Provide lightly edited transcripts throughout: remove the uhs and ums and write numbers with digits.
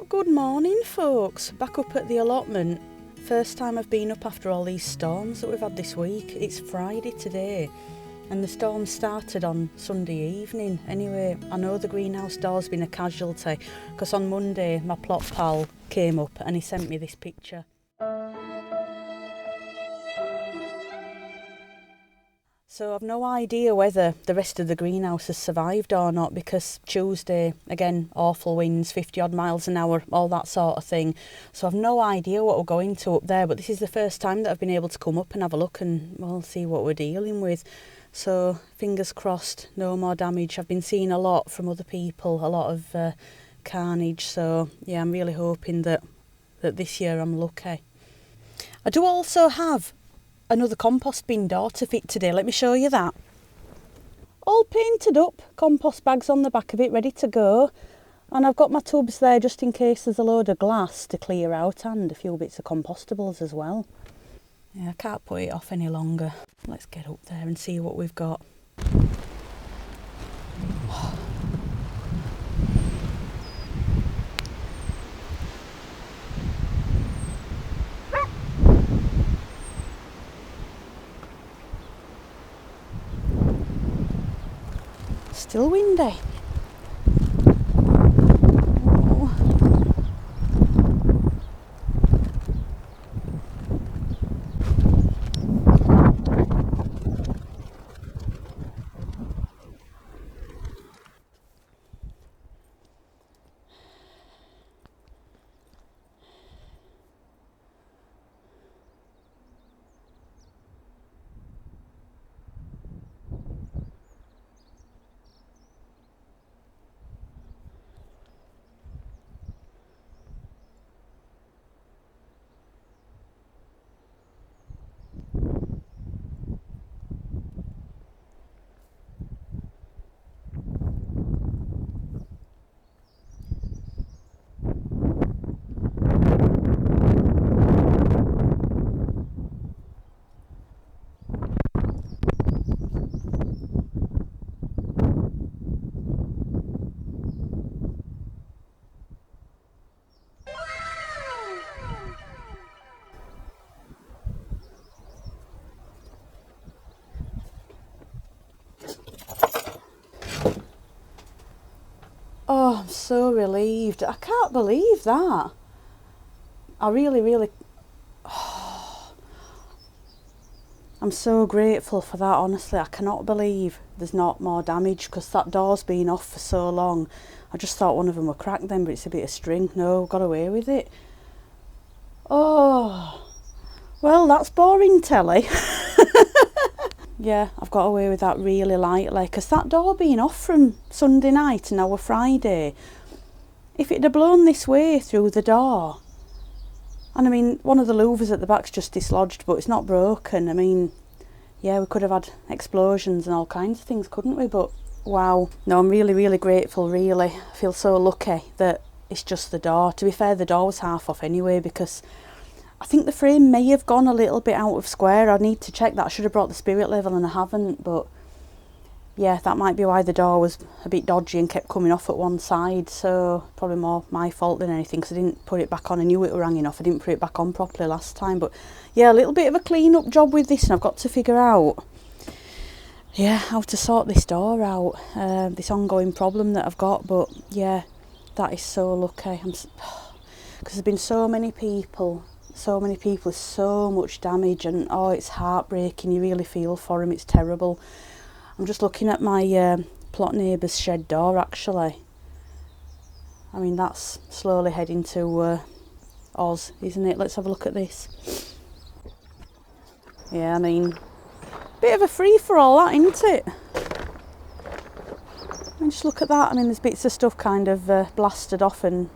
Good morning folks, back up at the allotment. First time I've been up after all these storms that we've had this week. It's Friday today and the storm started on Sunday evening. Anyway, I know the greenhouse door's been a casualty because on Monday my plot pal came up and he sent me this picture. So I've no idea whether the rest of the greenhouse has survived or not because Tuesday, again, awful winds, 50 odd miles an hour, all that sort of thing. So I've no idea what we're going to up there, but this is the first time that I've been able to come up and have a look and, well, see what we're dealing with. So fingers crossed, no more damage. I've been seeing a lot from other people, a lot of carnage. So yeah, I'm really hoping that this year I'm lucky. I do also have another compost bin door to fit today. Let me show you that. All painted up, compost bags on the back of it, ready to go. And I've got my tubs there just in case there's a load of glass to clear out and a few bits of compostables as well. Yeah, I can't put it off any longer. Let's get up there and see what we've got. Still windy. Oh, I'm so relieved. I can't believe that. I really, I'm so grateful for that, honestly. I cannot believe there's not more damage because that door's been off for so long. I just thought one of them were cracked then, but it's a bit of string. No, got away with it. Oh, well, that's boring telly. Yeah, I've got away with that really lightly because that door being off from Sunday night and now we're Friday, if it had blown this way through the door, and I mean, one of the louvers at the back's just dislodged, but it's not broken. I mean, yeah, we could have had explosions and all kinds of things, couldn't we? But wow, no, I'm really grateful, really. I feel so lucky that it's just the door. To be fair, the door was half off anyway because I think the frame may have gone a little bit out of square. I need to check that. I should have brought the spirit level and I haven't, but yeah, that might be why the door was a bit dodgy and kept coming off at one side. So probably more my fault than anything because I didn't put it back on. I knew it were hanging off. I didn't put it back on properly last time. But yeah, a little bit of a clean up job with this and I've got to figure out, yeah, how to sort this door out. This ongoing problem that I've got. But yeah, that is so lucky. Because there's been so many people with so much damage and oh, it's heartbreaking. You really feel for them. It's terrible. I'm just looking at my plot neighbour's shed door actually. I mean, that's slowly heading to Oz, isn't it? Let's have a look at this. Yeah, I mean, bit of a free-for-all that, isn't it? I mean, just look at that. I mean, there's bits of stuff kind of blasted off and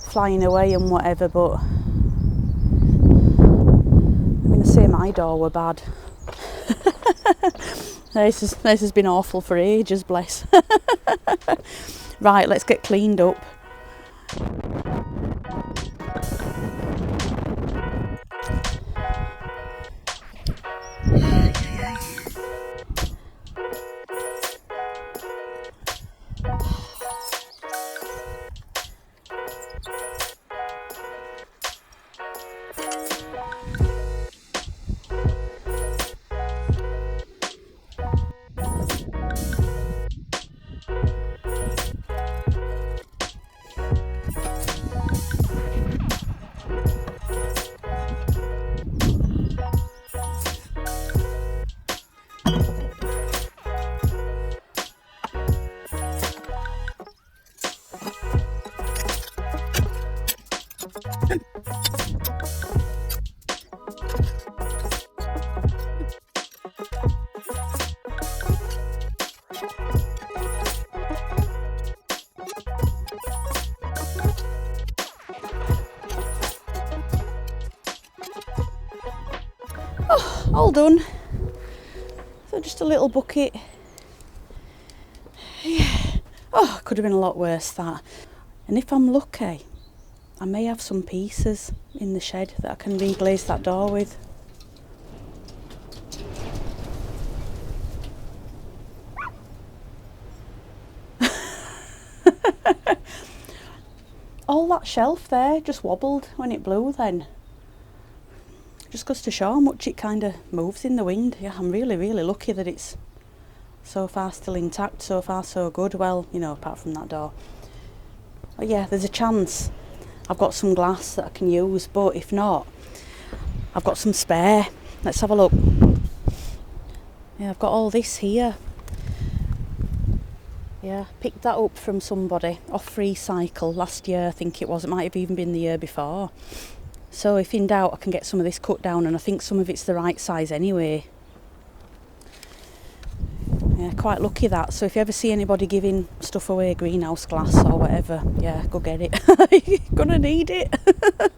flying away and whatever, but I mean, I say my door were bad. This has been awful for ages, bless. Right, let's get cleaned up. Oh, all done. So just a little bucket. Yeah. Oh, could have been a lot worse that. And if I'm lucky, I may have some pieces in the shed that I can reglaze that door with. All that shelf there just wobbled when it blew then. Just goes to show how much it kind of moves in the wind. Yeah, I'm really, really lucky that it's so far still intact, so far so good. Well, you know, apart from that door. But yeah, there's a chance I've got some glass that I can use, but if not, I've got some spare. Let's have a look. Yeah, I've got all this here. Yeah, picked that up from somebody off Free Cycle last year, I think it was. It might have even been the year before. So if in doubt, I can get some of this cut down, and I think some of it's the right size anyway. Yeah, quite lucky that. So if you ever see anybody giving stuff away, greenhouse glass or whatever, yeah, go get it. You're gonna need it. Right,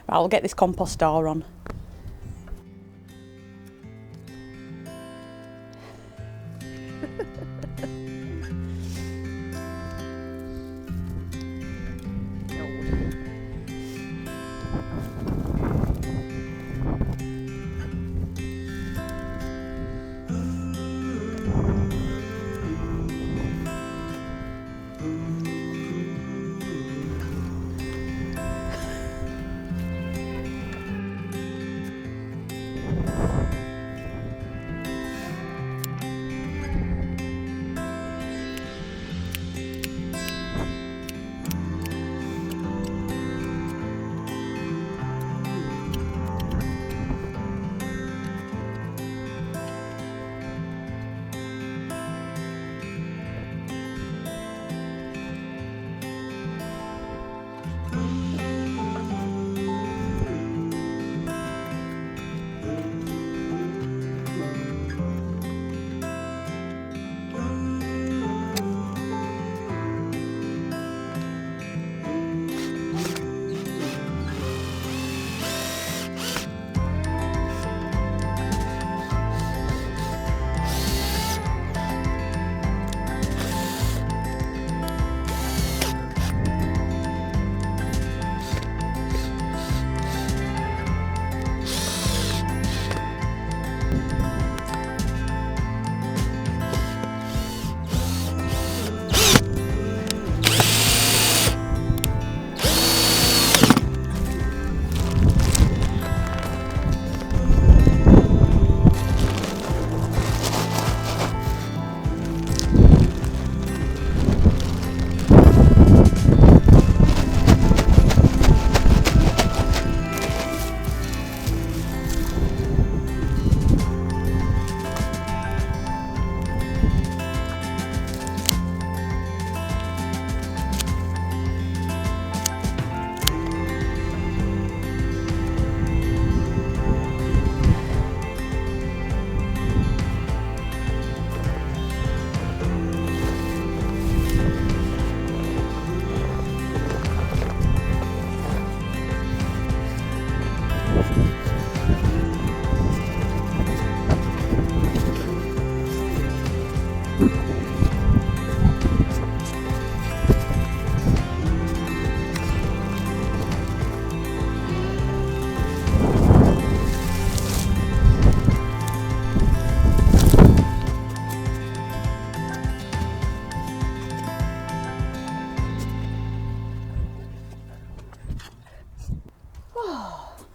I'll get this compost door on.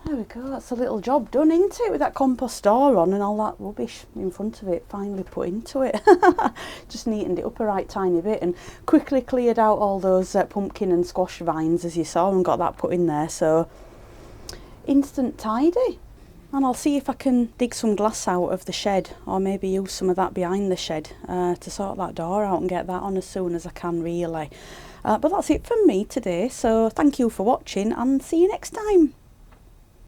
There we go, that's a little job done, isn't it, with that compost door on and all that rubbish in front of it finally put into it. Just neatened it up a right tiny bit and quickly cleared out all those pumpkin and squash vines, as you saw, and got that put in there, so instant tidy. And I'll see if I can dig some glass out of the shed, or maybe use some of that behind the shed to sort that door out and get that on as soon as I can, really. But that's it from me today, so thank you for watching and see you next time.